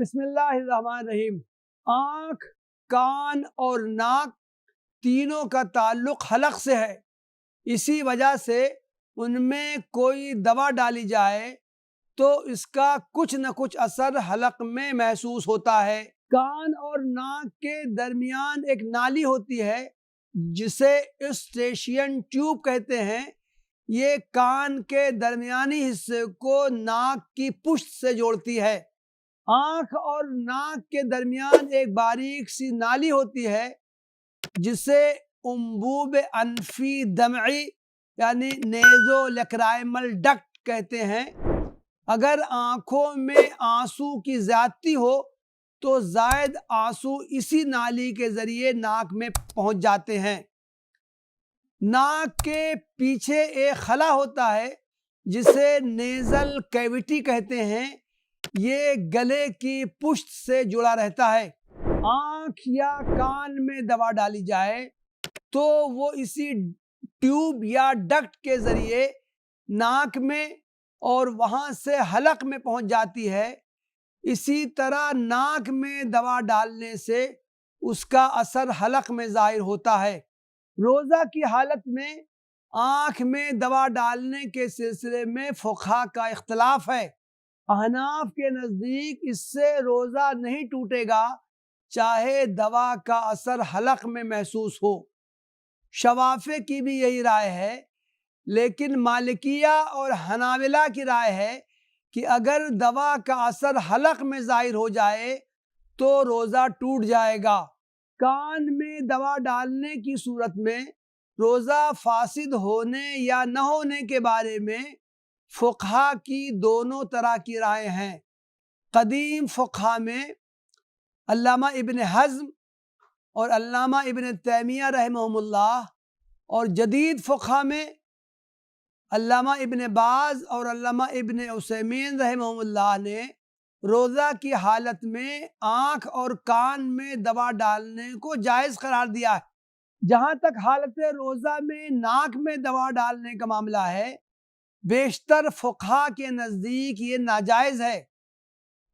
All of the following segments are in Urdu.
بسم اللہ الرحمن الرحیم۔ آنکھ، کان اور ناک تینوں کا تعلق حلق سے ہے، اسی وجہ سے ان میں کوئی دوا ڈالی جائے تو اس کا کچھ نہ کچھ اثر حلق میں محسوس ہوتا ہے۔ کان اور ناک کے درمیان ایک نالی ہوتی ہے جسے ایوسٹیشین ٹیوب کہتے ہیں۔ یہ کان کے درمیانی حصے کو ناک کی پشت سے جوڑتی ہے۔ آنکھ اور ناک کے درمیان ایک باریک سی نالی ہوتی ہے جسے انبوب انفی دمعی یعنی نیزو لیکرائمل ڈکٹ کہتے ہیں۔ اگر آنکھوں میں آنسو کی زیادتی ہو تو زائد آنسو اسی نالی کے ذریعے ناک میں پہنچ جاتے ہیں۔ ناک کے پیچھے ایک خلا ہوتا ہے جسے نیزل کیویٹی کہتے ہیں، یہ گلے کی پشت سے جڑا رہتا ہے۔ آنکھ یا کان میں دوا ڈالی جائے تو وہ اسی ٹیوب یا ڈکٹ کے ذریعے ناک میں اور وہاں سے حلق میں پہنچ جاتی ہے۔ اسی طرح ناک میں دوا ڈالنے سے اس کا اثر حلق میں ظاہر ہوتا ہے۔ روزہ کی حالت میں آنکھ میں دوا ڈالنے کے سلسلے میں فقہا کا اختلاف ہے۔ احناف کے نزدیک اس سے روزہ نہیں ٹوٹے گا چاہے دوا کا اثر حلق میں محسوس ہو۔ شوافع کی بھی یہی رائے ہے، لیکن مالکیہ اور حنابلہ کی رائے ہے کہ اگر دوا کا اثر حلق میں ظاہر ہو جائے تو روزہ ٹوٹ جائے گا۔ کان میں دوا ڈالنے کی صورت میں روزہ فاسد ہونے یا نہ ہونے کے بارے میں فقہا کی دونوں طرح کی رائے ہیں۔ قدیم فقہا میں علامہ ابن حزم اور علامہ ابن تیمیہ رحمہم اللہ، اور جدید فقہا میں علامہ ابن باز اور علامہ ابن عثیمین رحمہم اللہ نے روزہ کی حالت میں آنکھ اور کان میں دوا ڈالنے کو جائز قرار دیا ہے۔ جہاں تک حالت روزہ میں ناک میں دوا ڈالنے کا معاملہ ہے، بیشتر فقہا کے نزدیک یہ ناجائز ہے۔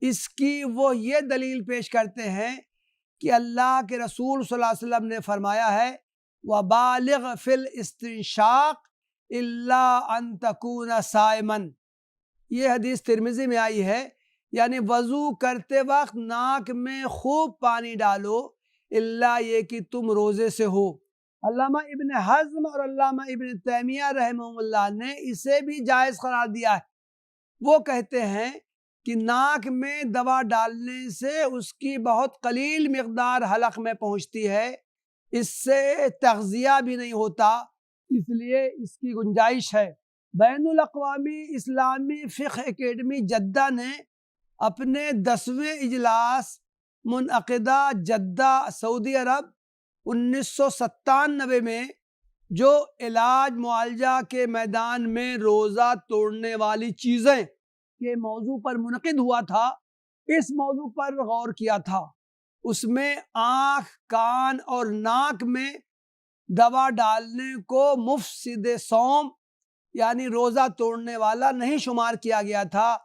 اس کی وہ یہ دلیل پیش کرتے ہیں کہ اللہ کے رسول صلی اللہ علیہ وسلم نے فرمایا ہے وَبَالِغْ فِي الْإِسْتِنشَاقِ إِلَّا أَن تَكُونَ صَائِمًا۔ یہ حدیث ترمذی میں آئی ہے، یعنی وضو کرتے وقت ناک میں خوب پانی ڈالو اللہ یہ کہ تم روزے سے ہو۔ علامہ ابن حزم اور علامہ ابن تیمیہ رحمہ اللہ نے اسے بھی جائز قرار دیا ہے۔ وہ کہتے ہیں کہ ناک میں دوا ڈالنے سے اس کی بہت قلیل مقدار حلق میں پہنچتی ہے، اس سے تغذیہ بھی نہیں ہوتا، اس لیے اس کی گنجائش ہے۔ بین الاقوامی اسلامی فقہ اکیڈمی جدہ نے اپنے 10ویں اجلاس منعقدہ جدہ سعودی عرب 1997 میں جو علاج معالجہ کے میدان میں روزہ توڑنے والی چیزیں کے موضوع پر منعقد ہوا تھا، اس موضوع پر غور کیا تھا۔ اس میں آنکھ، کان اور ناک میں دوا ڈالنے کو مفسد صوم یعنی روزہ توڑنے والا نہیں شمار کیا گیا تھا۔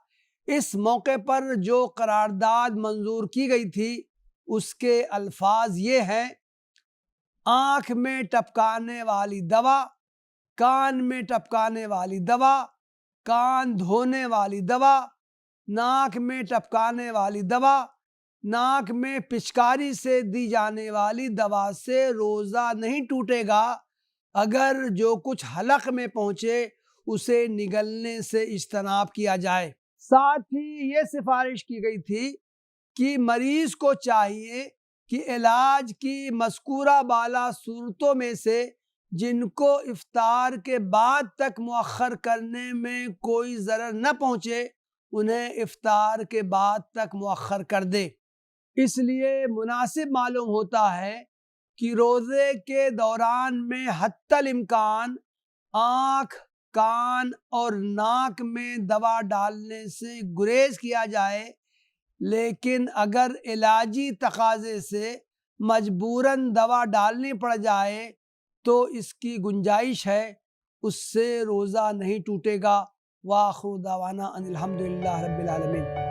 اس موقع پر جو قرارداد منظور کی گئی تھی اس کے الفاظ یہ ہیں: آنکھ میں ٹپکانے والی دوا، کان میں ٹپکانے والی دوا، کان دھونے والی دوا، ناک میں ٹپکانے والی دوا، ناک میں پچکاری سے دی جانے والی دوا سے روزہ نہیں ٹوٹے گا اگر جو کچھ حلق میں پہنچے اسے نگلنے سے اجتناب کیا جائے۔ ساتھ ہی یہ سفارش کی گئی تھی کہ مریض کو چاہیے کہ علاج کی مذکورہ بالا صورتوں میں سے جن کو افطار کے بعد تک مؤخر کرنے میں کوئی ضرر نہ پہنچے انہیں افطار کے بعد تک مؤخر کر دے۔ اس لیے مناسب معلوم ہوتا ہے کہ روزے کے دوران میں حتی الامکان آنکھ، کان اور ناک میں دوا ڈالنے سے گریز کیا جائے، لیکن اگر علاجی تقاضے سے مجبوراً دوا ڈالنی پڑ جائے تو اس کی گنجائش ہے، اس سے روزہ نہیں ٹوٹے گا۔ وآخر دعوانا ان الحمدللہ رب العالمین۔